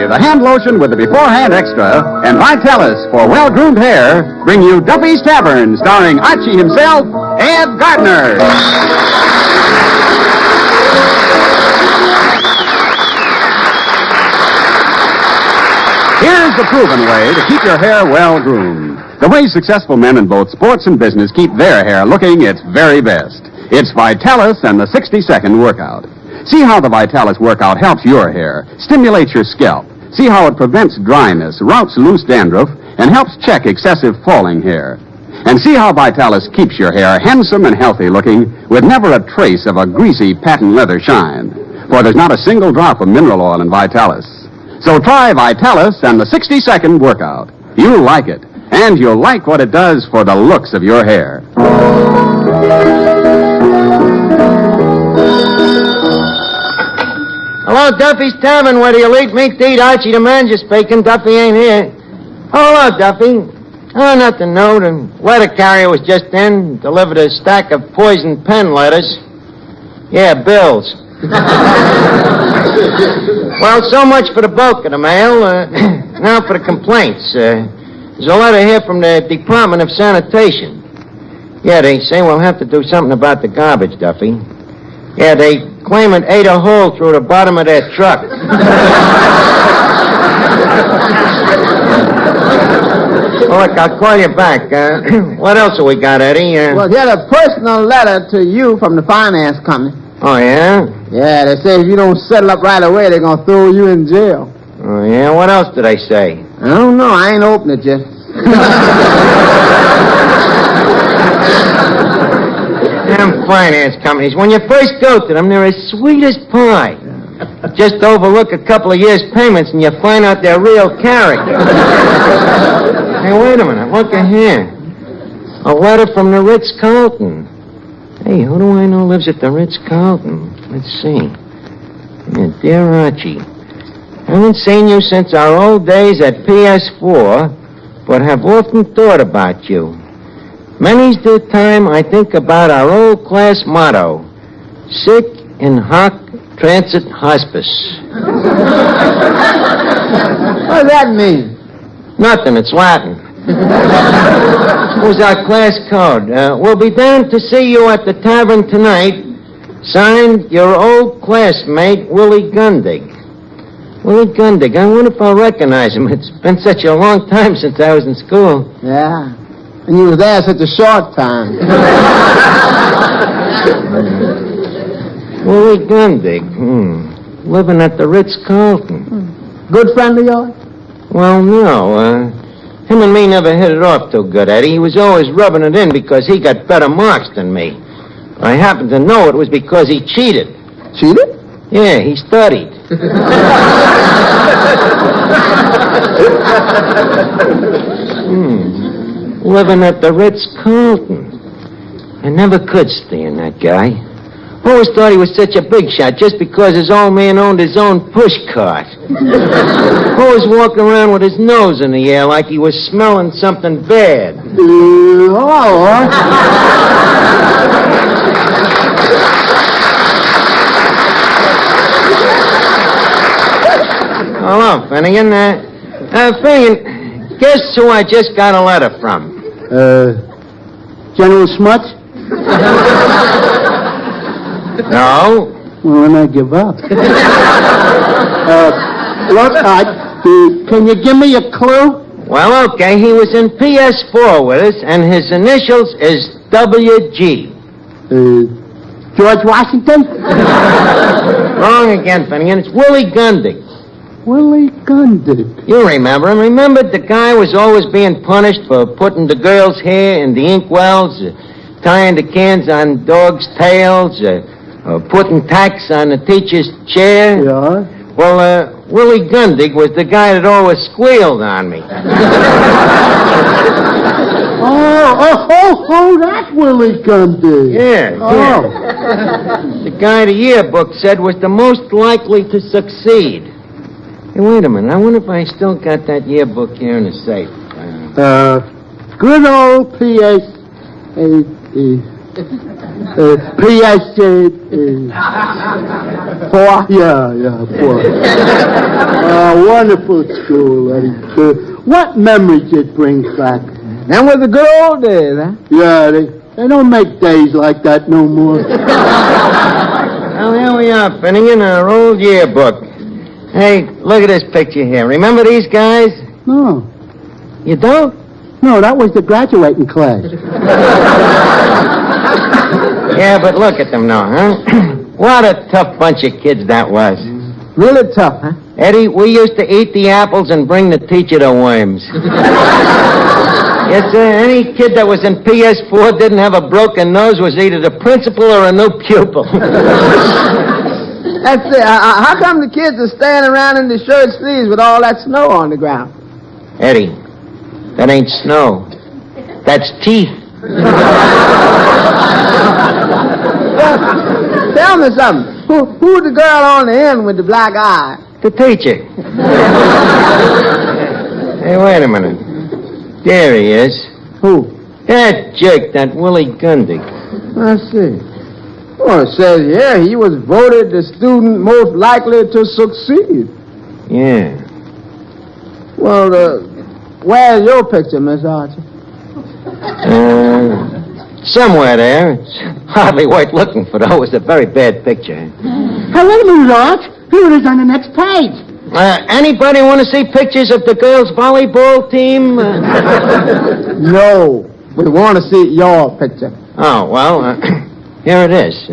Duffy, the hand lotion with the beforehand extra, and Vitalis for well-groomed hair, bring you Duffy's Tavern, starring Archie himself, Ed Gardner. Here's the proven way to keep your hair well-groomed. The way successful men in both sports and business keep their hair looking its very best. It's Vitalis and the 60-second workout. See how the Vitalis workout helps your hair, stimulates your scalp. See how it prevents dryness, routs loose dandruff, and helps check excessive falling hair. And see how Vitalis keeps your hair handsome and healthy looking with never a trace of a greasy patent leather shine. For there's not a single drop of mineral oil in Vitalis. So try Vitalis and the 60-second workout. You'll like it, and you'll like what it does for the looks of your hair. Hello, Duffy's Tavern. Where do you eat to eat? Archie, the manager speaking. Duffy ain't here. Oh, hello, Duffy. Oh, nothing new. The letter carrier was just in. Delivered a stack of poison pen letters. Yeah, bills. Well, so much for the bulk of the mail. Now for the complaints. There's a letter here from the Department of Sanitation. Yeah, they say we'll have to do something about the garbage, Duffy. Yeah, they claim it ate a hole through the bottom of their truck. Well, look, I'll call you back. What else have we got, Eddie? Well, here's a personal letter to you from the finance company. Oh, yeah? Yeah, they say if you don't settle up right away, they're going to throw you in jail. Oh, yeah? What else did they say? I don't know. I ain't opened it yet. Damn finance companies. When you first go to them, they're as sweet as pie. Just overlook a couple of years' payments and you find out their real character. Hey, wait a minute. Look at here. A letter from the Ritz-Carlton. Hey, who do I know lives at the Ritz-Carlton? Let's see. Yeah, dear Archie, I haven't seen you since our old days at PS4, but have often thought about you. Many's the time I think about our old class motto, sic in hoc transit hospice. What does that mean? Nothing, it's Latin. It was our class code. We'll be down to see you at the Tavern tonight. Signed, your old classmate, Willie Gundig. Willie Gundig, I wonder if I'll recognize him. It's been such a long time since I was in school. Yeah, and you were there such a short time. Willie Gundig, living at the Ritz-Carlton. Good friend of yours? Well, no, him and me never hit it off too good, Eddie. He was always rubbing it in because he got better marks than me. I happen to know it was because he cheated. Cheated? Yeah, he studied. Living at the Ritz-Carlton. I never could stand that guy. Always thought he was such a big shot just because his old man owned his own push cart. Always walking around with his nose in the air like he was smelling something bad. Hello, Finnegan. Finnegan, guess who I just got a letter from? General Smuts? No. Well, then I give up. Look, can you give me a clue? Well, okay, he was in PS4 with us, and his initials is WG. George Washington? Wrong again, Finnegan. It's Willie Gundig. Willie Gundig. You remember him. Remember the guy was always being punished for putting the girl's hair in the inkwells, tying the cans on dogs' tails, putting tacks on the teacher's chair? Yeah. Well, Willie Gundig was the guy that always squealed on me. Oh, that's Willie Gundig. Yeah. The guy the yearbook said was the most likely to succeed. Hey, wait a minute. I wonder if I still got that yearbook here in the safe. Good old Four? Yeah, four. Wonderful school, Eddie. What memories it brings back? Them was the good old days, huh? Yeah, they don't make days like that no more. Well, here we are, Finnegan, our old yearbook. Hey, look at this picture here. Remember these guys? No. You don't? No, that was the graduating class. Yeah, but look at them now, huh? What a tough bunch of kids that was. Really tough, huh? Eddie, we used to eat the apples and bring the teacher the worms. Yes, sir. Any kid that was in PS4 didn't have a broken nose was either the principal or a new pupil. That's it. How come the kids are standing around in the shirt sleeves with all that snow on the ground? Eddie, that ain't snow. That's teeth. Tell me something. Who's the girl on the end with the black eye? The teacher. Hey, wait a minute. There he is. Who? That jerk, that Willie Gundy. I see. Well, it says here he was voted the student most likely to succeed. Yeah. Well, where's your picture, Miss Archie? Somewhere there. It's hardly worth looking for, though. It's a very bad picture. Hey, wait a minute, Arch. Here it is on the next page. Anybody want to see pictures of the girls' volleyball team? No. We want to see your picture. Oh, well, here it is.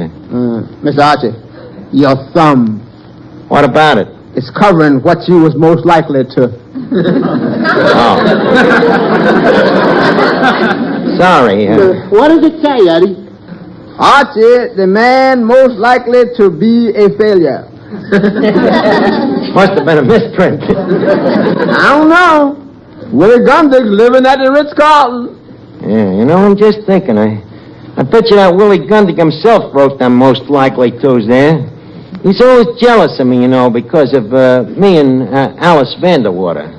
Miss Archie, your thumb. What about it? It's covering what you was most likely to. Oh. Sorry. What does it say, Eddie? Archie, the man most likely to be a failure. Must have been a misprint. I don't know. Willie Gundick's living at the Ritz-Carlton. Yeah, you know, I'm just thinking. I bet you that Willie Gundick himself wrote them most likely to's there. He's always jealous of me, you know, because of me and Alice Vanderwater.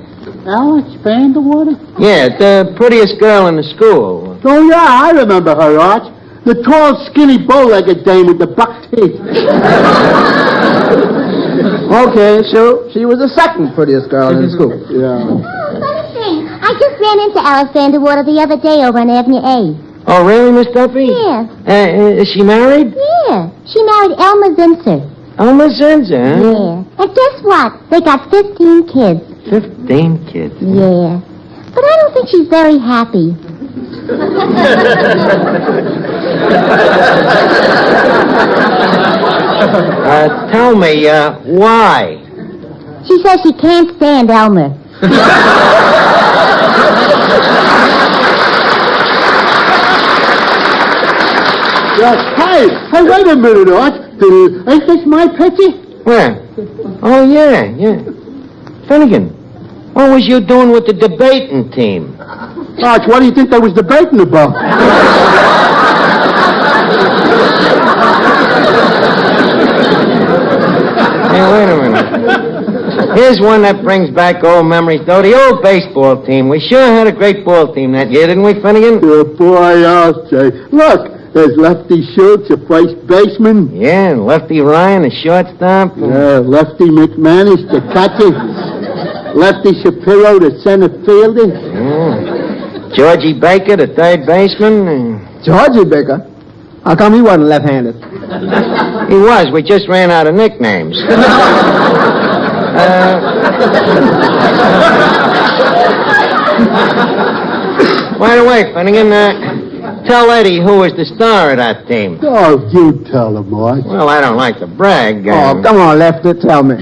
Alice Vanderwater? Yeah, the prettiest girl in the school. Oh, yeah, I remember her, Arch. The tall, skinny, bow-legged dame with the buck teeth. Okay, so she was the second prettiest girl in the school. Yeah. Funny thing, I just ran into Alice Vanderwater the other day over on Avenue A. Oh, really, Miss Duffy? Yeah. Is she married? Yeah. She married Elmer Zinser. Elmer Zinser, huh? Yeah. And guess what? They got 15 kids. 15 kids? Yeah. But I don't think she's very happy. Tell me, why? She says she can't stand Elmer. Hey, wait a minute, Arch. Ain't this my picture? Where? Oh, yeah. Finnegan, what was you doing with the debating team? Arch, what do you think they was debating about? Hey, wait a minute. Here's one that brings back old memories, though. The old baseball team. We sure had a great ball team that year, didn't we, Finnegan? Boy, I'll say. Look, there's Lefty Schultz, a first baseman. Yeah, and Lefty Ryan, a shortstop. Lefty McManus, the catcher. Lefty Shapiro, the center fielder. Yeah. Georgie Baker, the third baseman. Georgie Baker? How come he wasn't left-handed? He was. We just ran out of nicknames. By the way, Finnegan, tell Eddie who was the star of that team. Oh, you tell him, Arch. Well, I don't like to brag. Oh, come on, Lefty, tell me.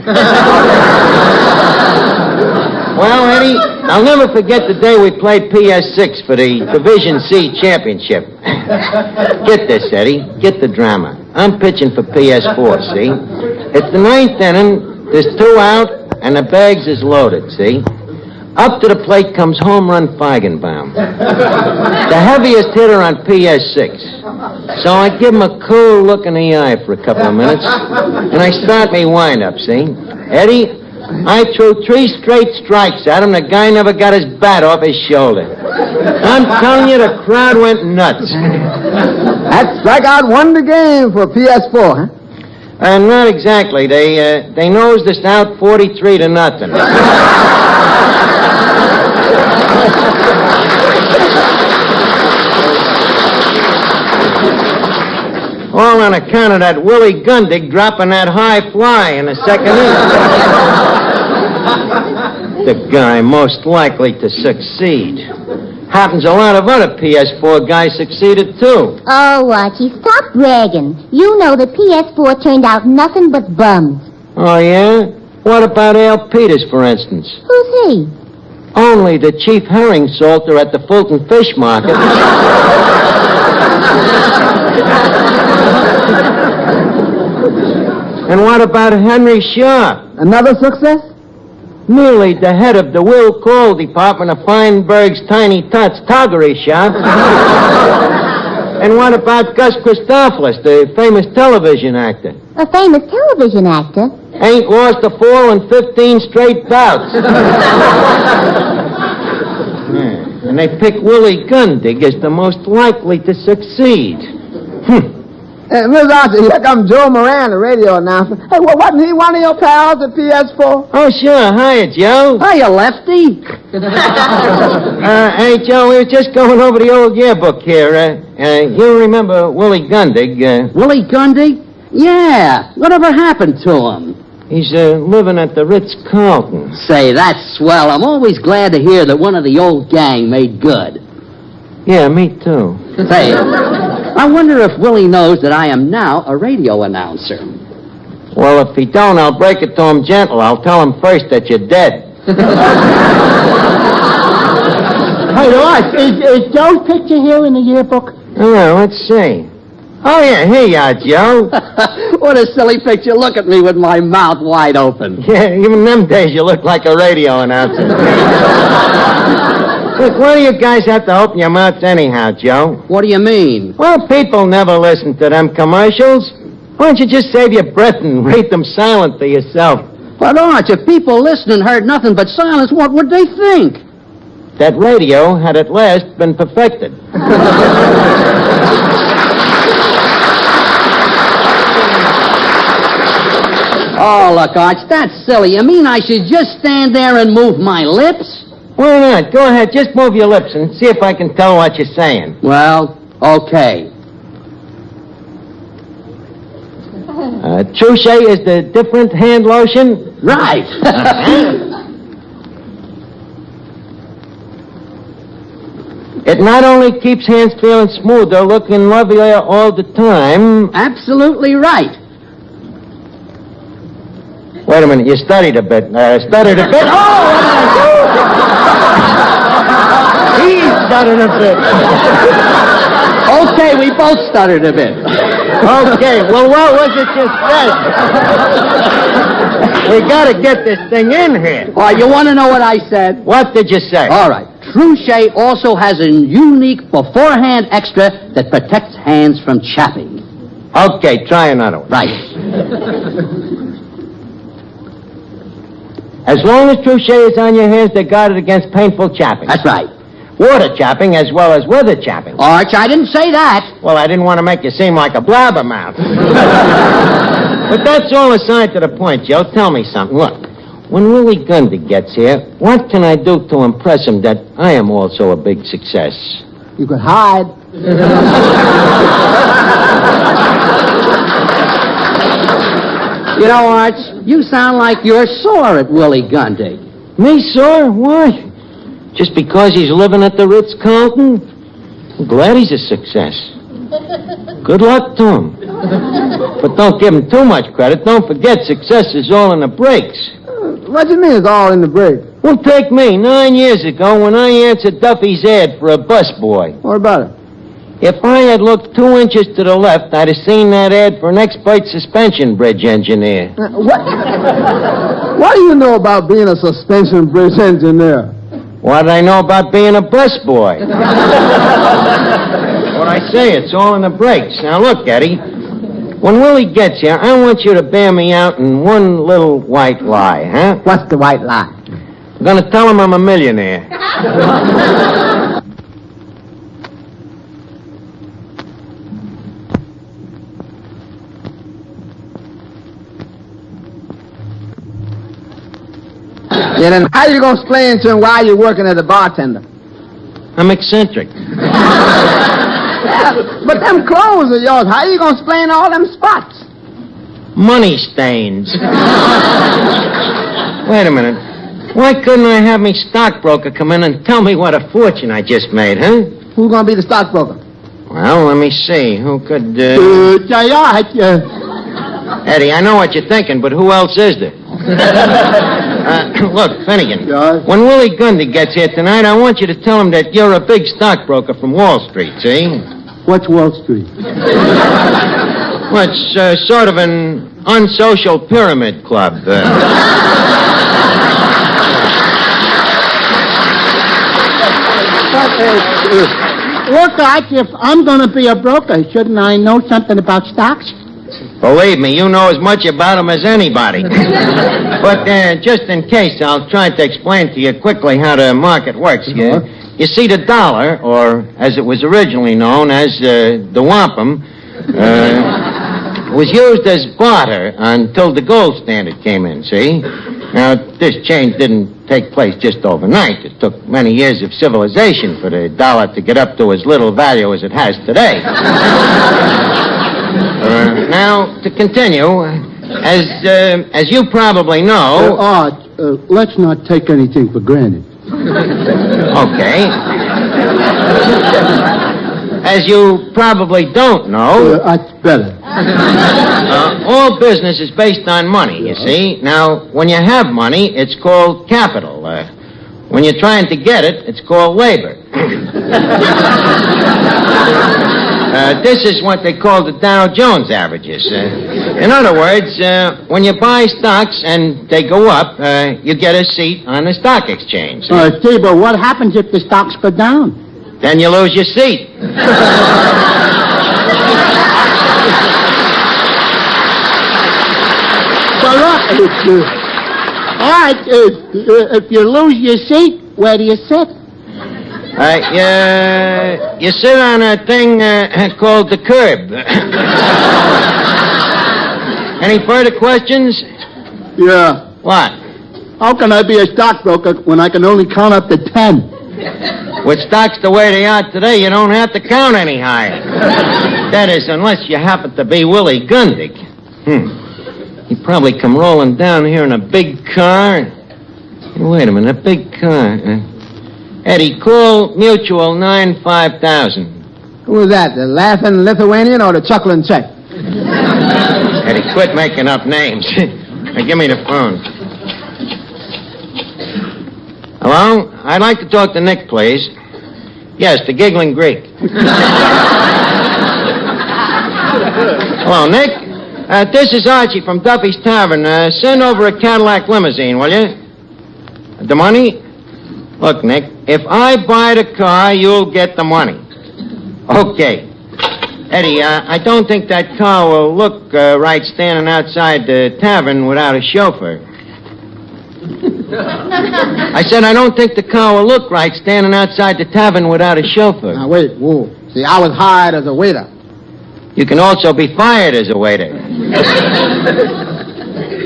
Well, Eddie, I'll never forget the day we played PS6 for the Division C championship. Get this, Eddie. Get the drama. I'm pitching for PS4, see? It's the ninth inning, there's 2 out, and the bags is loaded, see? Up to the plate comes home run Feigenbaum, the heaviest hitter on PS6. So I give him a cool look in the eye for a couple of minutes, and I start me wind-up, see? Eddie, I threw 3 straight strikes at him. The guy never got his bat off his shoulder. I'm telling you, the crowd went nuts. That strikeout won the game for PS4, huh? Not exactly. They nosed us out 43-0. All on account of that Willie Gundig dropping that high fly in the second inning. The guy most likely to succeed. Happens a lot of other PS4 guys succeeded, too. Oh, Archie, stop bragging. You know the PS4 turned out nothing but bums. Oh, yeah? What about Al Peters, for instance? Who's he? Only the chief herring salter at the Fulton Fish Market. And what about Henry Shaw? Another success? Merely the head of the Will Call Department of Feinberg's Tiny Tots Toggery Shop. And what about Gus Christophilus, the famous television actor? A famous television actor? Ain't lost a fall in 15 straight bouts. Yeah. And they pick Willie Gundig as the most likely to succeed. Miss Archie, here comes Joe Moran, the radio announcer. Hey, wasn't he one of your pals at PS4? Oh, sure. Hiya, Joe. Hiya, Lefty. Hey, Joe, we were just going over the old yearbook here. You remember Willie Gundig? Willie Gundig? Yeah. Whatever happened to him? He's living at the Ritz-Carlton. Say, that's swell. I'm always glad to hear that one of the old gang made good. Yeah, me too. Say, I wonder if Willie knows that I am now a radio announcer. Well, if he don't, I'll break it to him gentle. I'll tell him first that you're dead. Hey, Arch, is Joe's picture here in the yearbook? Oh, let's see. Oh, yeah, here you are, Joe. What a silly picture. Look at me with my mouth wide open. Yeah, even them days you look like a radio announcer. Look, why do you guys have to open your mouths anyhow, Joe? What do you mean? Well, people never listen to them commercials. Why don't you just save your breath and read them silent to yourself? But, Arch, if people listening heard nothing but silence, what would they think? That radio had at last been perfected. Oh, look, Arch, that's silly. You mean I should just stand there and move my lips? Why not? Go ahead, just move your lips and see if I can tell what you're saying. Well, okay. Trouche is the different hand lotion? Right. It not only keeps hands feeling smoother, looking lovelier all the time. Absolutely right. Wait a minute, you studied a bit. Stuttered a bit? Oh! He stuttered a bit. Okay, we both stuttered a bit. Okay, well, what was it you said? We gotta get this thing in here. All right, you want to know what I said? What did you say? All right. Trouche also has a unique beforehand extra that protects hands from chapping. Okay, try another one. Right. As long as Trouche is on your hands, they're guarded against painful chapping. That's right. Water chapping as well as weather chapping. Arch, I didn't say that. Well, I didn't want to make you seem like a blabbermouth. But that's all aside to the point, Joe. Tell me something. Look, when Willie Gundig gets here, what can I do to impress him that I am also a big success? You could hide. You know, Arch, you sound like you're sore at Willie Gundig. Me, sir? Why? Just because he's living at the Ritz-Carlton? I'm glad he's a success. Good luck to him. But don't give him too much credit. Don't forget, success is all in the breaks. What do you mean it's all in the break? Well, take me, 9 years ago, when I answered Duffy's ad for a busboy. What about it? If I had looked 2 inches to the left, I'd have seen that ad for an expert suspension bridge engineer. What do you know about being a suspension bridge engineer? What did I know about being a busboy? What I say, it's all in the breaks. Now, look, Eddie. When Willie gets here, I want you to bear me out in one little white lie, huh? What's the white lie? I'm going to tell him I'm a millionaire. Yeah, then how you gonna explain to him why you're working as a bartender? I'm eccentric. But them clothes of yours, how you gonna explain all them spots? Money stains. Wait a minute. Why couldn't I have me stockbroker come in and tell me what a fortune I just made, huh? Who's gonna be the stockbroker? Well, let me see. Who could, Eddie, I know what you're thinking, but who else is there? Look, Finnegan, when Willie Gundy gets here tonight, I want you to tell him that you're a big stockbroker from Wall Street, see? What's Wall Street? Well, it's sort of an unsocial pyramid club. Look, Archie, if I'm going to be a broker, shouldn't I know something about stocks? Believe me, you know as much about them as anybody. But just in case, I'll try to explain to you quickly how the market works. You see, the dollar, or as it was originally known as the wampum, was used as barter until the gold standard came in, see? Now, this change didn't take place just overnight. It took many years of civilization for the dollar to get up to as little value as it has today. Now, to continue, as you probably know... Art, let's not take anything for granted. Okay. As you probably don't know... That's better. All business is based on money, you see. Now, when you have money, it's called capital. When you're trying to get it, it's called labor. This is what they call the Dow Jones averages. In other words, when you buy stocks and they go up, you get a seat on the stock exchange. Steve, but what happens if the stocks go down? Then you lose your seat. Well, look, all right, if you lose your seat, where do you sit? You sit on a thing called the curb. Any further questions? Yeah. What? How can I be a stockbroker when I can only count up to 10? With stocks the way they are today, you don't have to count any higher. That is, unless you happen to be Willie Gundy. He'd probably come rolling down here in a big car. Wait a minute, a big car. Eddie, call Mutual 95000. Who is that, the laughing Lithuanian or the chuckling Czech? Eddie, quit making up names. Now, give me the phone. Hello? I'd like to talk to Nick, please. Yes, the Giggling Greek. Hello, Nick? This is Archie from Duffy's Tavern. Send over a Cadillac limousine, will you? The money? Look, Nick, if I buy the car, you'll get the money. Okay. Eddie, I don't think that car will look right standing outside the tavern without a chauffeur. I said I don't think the car will look right standing outside the tavern without a chauffeur. Now, wait, whoa. See, I was hired as a waiter. You can also be fired as a waiter.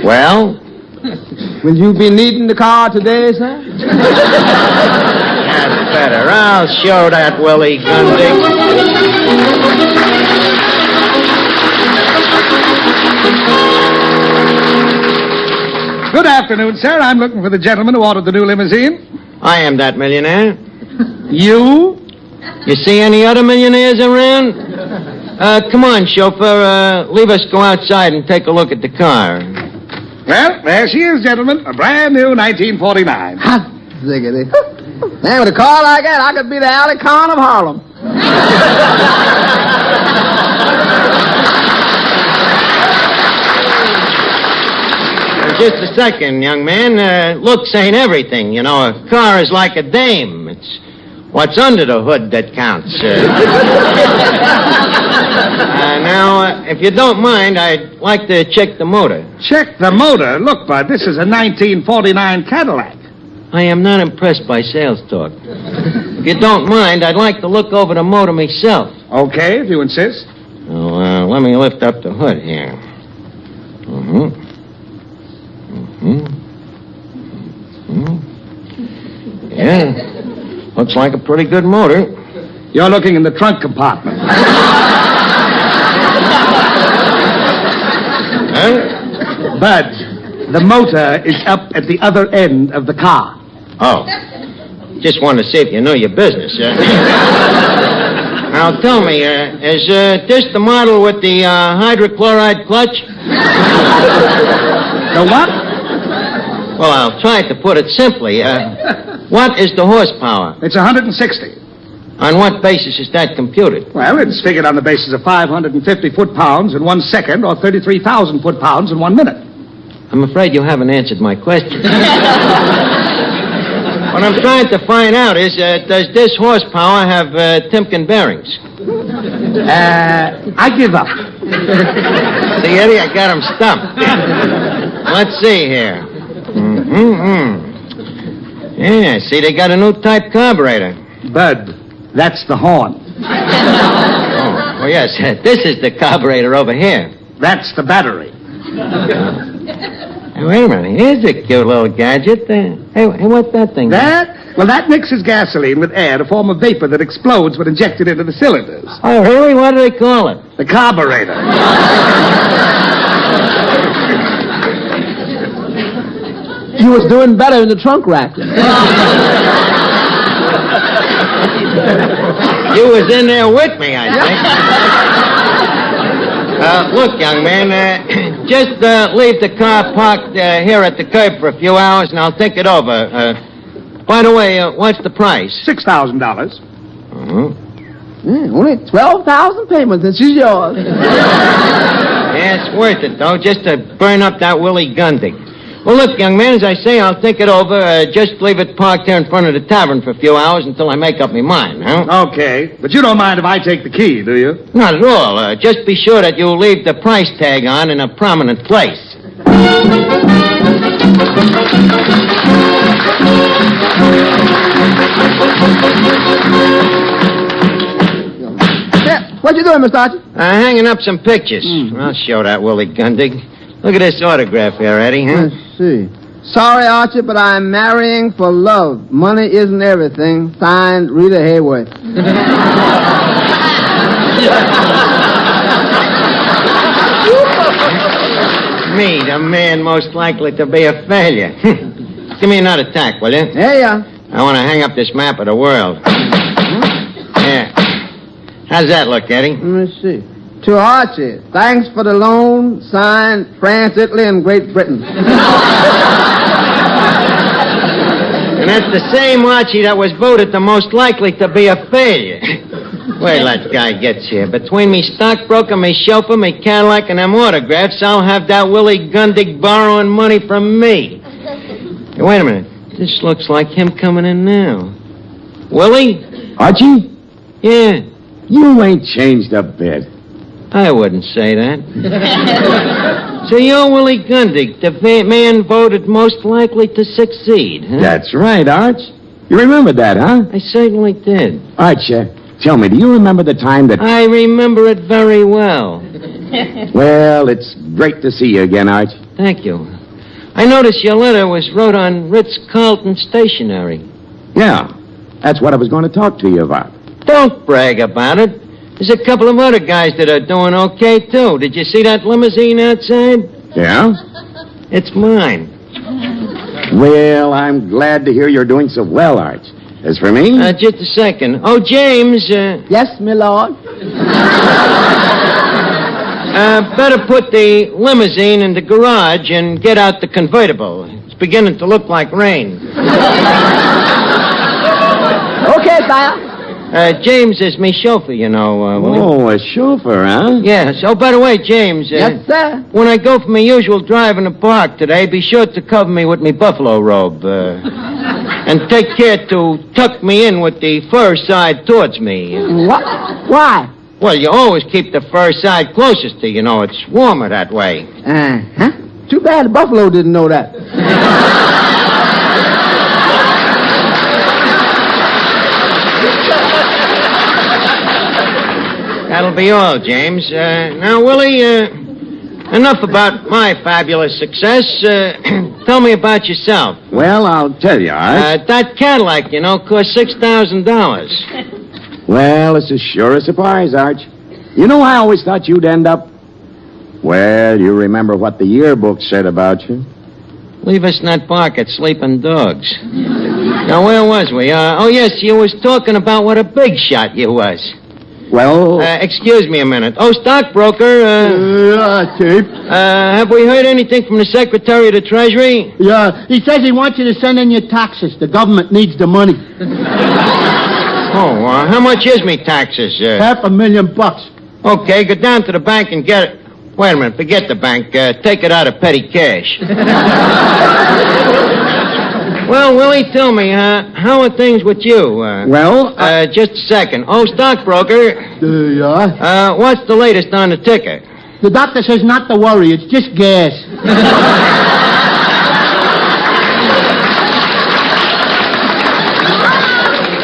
Well? Will you be needing the car today, sir? That's better. I'll show that Willie Gundy. Good afternoon, sir. I'm looking for the gentleman who ordered the new limousine. I am that millionaire. You? You see any other millionaires around? Come on, chauffeur. Leave us go outside and take a look at the car. Well, there she is, gentlemen. A brand new 1949. Hot ziggity. Man, with a car like that, I could be the alley con of Harlem. Just a second, young man. Looks ain't everything. You know, a car is like a dame. It's what's under the hood that counts. Now, if you don't mind, I'd like to check the motor. Check the motor. Look, Bud, this is a 1949 Cadillac. I am not impressed by sales talk. If you don't mind, I'd like to look over the motor myself. Okay, if you insist. Oh, let me lift up the hood here. Yeah. Looks like a pretty good motor. You're looking in the trunk compartment. Huh? Bud, the motor is up at the other end of the car. Oh. Just wanted to see if you knew your business. Now, tell me, is this the model with the hydrochloride clutch? The what? Well, I'll try to put it simply. What is the horsepower? It's 160. On what basis is that computed? Well, it's figured on the basis of 550 foot-pounds in 1 second or 33,000 foot-pounds in 1 minute. I'm afraid you haven't answered my question. What I'm trying to find out is, does this horsepower have Timken bearings? I give up. See, Eddie, I got him stumped. Let's see here. Yeah, see, they got a new type carburetor. Bud, that's the horn. Oh, yes, this is the carburetor over here. That's the battery. Hey, wait a minute, here's a cute little gadget. Hey, what's that thing? That? Well, that mixes gasoline with air to form a vapor that explodes when injected into the cylinders. Oh, really? What do they call it? The carburetor. You was doing better in the trunk rack. You was in there with me, I think. Look, young man, just leave the car parked here at the curb for a few hours, and I'll think it over. By the way, what's the price? $6,000. Only 12,000 payments, and she's yours. Yeah, it's worth it, though, just to burn up that Willie Gundig. Well, look, young man, as I say, I'll think it over. Just leave it parked there in front of the tavern for a few hours until I make up my mind, huh? Okay, but you don't mind if I take the key, do you? Not at all. Just be sure that you leave the price tag on in a prominent place. Yeah, what you doing, Mr. Archie? Hanging up some pictures. I'll show that Willie Gundig. Look at this autograph here, Eddie, huh? Let's see. Sorry, Archie, but I'm marrying for love. Money isn't everything. Signed, Rita Hayworth. Me, the man most likely to be a failure. Give me another tack, will you? There you are. I want to hang up this map of the world. Yeah. How's that look, Eddie? Let me see. To Archie, thanks for the loan. Signed, France, Italy, and Great Britain. And that's the same Archie that was voted the most likely to be a failure. Wait till that guy gets here. Between me stockbroker, me chauffeur, me Cadillac, and them autographs, I'll have that Willie Gundig borrowing money from me. Hey, wait a minute. This looks like him coming in now. Willie? Archie, Yeah, you ain't changed a bit. I wouldn't say that. So you're Willie Gundig, the man voted most likely to succeed, huh? That's right, Arch. You remember that, huh? I certainly did. Arch, tell me, do you remember the time that... I remember it very well. Well, it's great to see you again, Arch. Thank you. I noticed your letter was wrote on Ritz-Carlton stationery. Yeah, that's what I was going to talk to you about. Don't brag about it. There's a couple of other guys that are doing okay, too. Did you see that limousine outside? Yeah? It's mine. Well, I'm glad to hear you're doing so well, Arch. As for me... Just a second. Oh, James, Yes, my lord. better put the limousine in the garage and get out the convertible. It's beginning to look like rain. Okay, sire. James is me chauffeur, you know, Willie. Oh, a chauffeur, huh? Yes. Oh, by the way, James. Yes, sir. When I go for my usual drive in the park today, be sure to cover me with me buffalo robe. And take care to tuck me in with the fur side towards me. What? Why? Well, you always keep the fur side closest to you, know. It's warmer that way. Uh-huh. Too bad the buffalo didn't know that. That'll be all, James. Now, Willie, Enough about my fabulous success. Tell me about yourself. Well, I'll tell you, Arch. That Cadillac, cost $6,000. Well, it's a sure a surprise, Arch. You know, I always thought you'd end up... Well, you remember what the yearbook said about you? Leave us not bark at sleeping dogs. Now, where was we? Oh, yes, you was talking about what a big shot you was. Well... excuse me a minute. Oh, stockbroker, Chief. have we heard anything from the Secretary of the Treasury? Yeah, he says he wants you to send in your taxes. The government needs the money. Oh, how much is me taxes? $500,000. Okay, go down to the bank and get it. Wait a minute, forget the bank. Take it out of petty cash. Well, Willie, tell me, how are things with you? Just a second. Oh, stockbroker. Yeah? What's the latest on the ticker? The doctor says not to worry. It's just gas.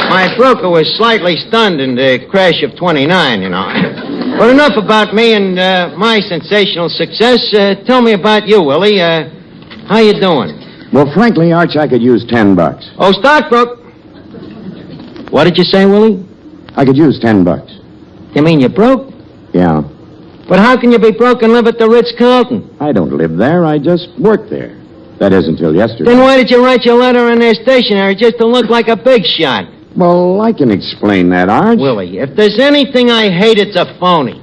My broker was slightly stunned in the crash of 29, But enough about me and my sensational success. Tell me about you, Willie. How you doing? Well, frankly, Arch, I could use $10. Oh, stockbroker. What did you say, Willie? I could use $10. You mean you're broke? Yeah. But how can you be broke and live at the Ritz-Carlton? I don't live there. I just work there. That is until yesterday. Then why did you write your letter in their stationery just to look like a big shot? Well, I can explain that, Arch. Willie, if there's anything I hate, it's a phony.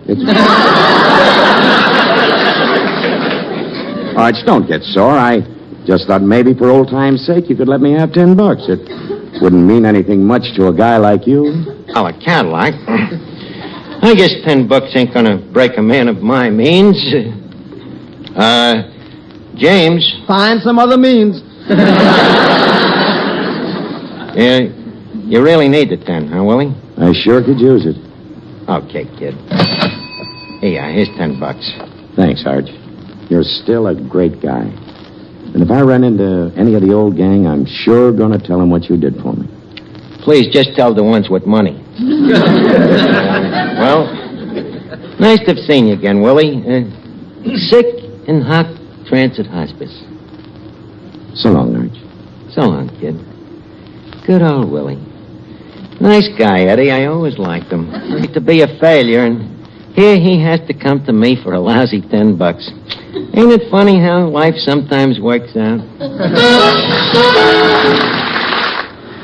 Arch, don't get sore. I just thought maybe for old time's sake you could let me have $10. It wouldn't mean anything much to a guy like you. Oh, a Cadillac. I guess $10 ain't gonna break a man of my means. James. Find some other means. Yeah, you really need the 10, huh, Willie? I sure could use it. Okay, kid. Here's $10. Thanks, Arch. You're still a great guy. And if I run into any of the old gang, I'm sure going to tell them what you did for me. Please, just tell the ones with money. Well, nice to have seen you again, Willie. Sick in Hot Transit Hospice. So long, Arch. So long, kid. Good old Willie. Nice guy, Eddie. I always liked him. To be a failure, and here he has to come to me for a lousy $10. Ain't it funny how life sometimes works out?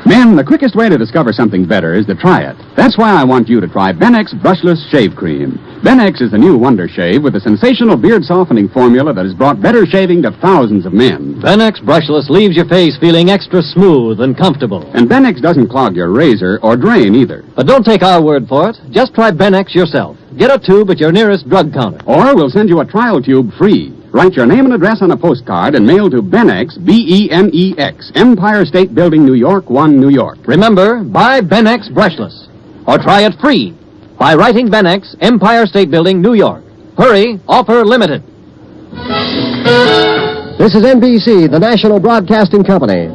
Men, the quickest way to discover something better is to try it. That's why I want you to try Benex Brushless Shave Cream. Benex is the new wonder shave with a sensational beard-softening formula that has brought better shaving to thousands of men. Benex Brushless leaves your face feeling extra smooth and comfortable. And Benex doesn't clog your razor or drain either. But don't take our word for it. Just try Benex yourself. Get a tube at your nearest drug counter. Or we'll send you a trial tube free. Write your name and address on a postcard and mail to Benex, B-E-N-E-X, Empire State Building, New York, 1, New York. Remember, buy Benex Brushless. Or try it free by writing Benex, Empire State Building, New York. Hurry, offer limited. This is NBC, the national broadcasting company.